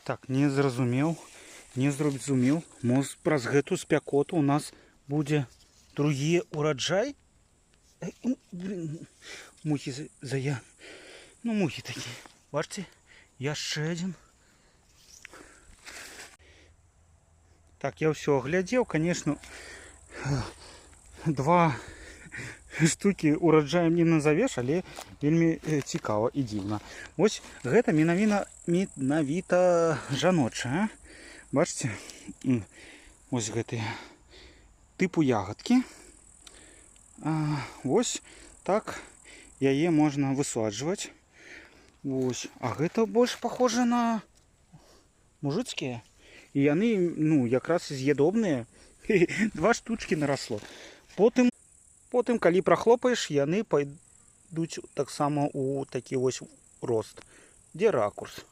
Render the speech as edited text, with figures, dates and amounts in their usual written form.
Так, не зразумеў, мо праз гэту спякоту у нас будзе другі ураджай? Мухі ну мухі такі. Бачите, яшчэ адзін. Так, я ўсё глядзеў, конечно, два штукі ураджаем не назавеш, але вельмі цікава і дзіўна. Вось гэта менавіта жаночая. Бачите, вось гэтыя тыпу ягадкі. Вось так яе можна высаджваць. Вось, а гэта больш похоже на мужицкія. І яны, ну, якраз з'ядобныя. Два штучкі нарасло. Потым, калі прахлопаеш, яны пайдуць таксама у такі вось рост. Дзе ракурс?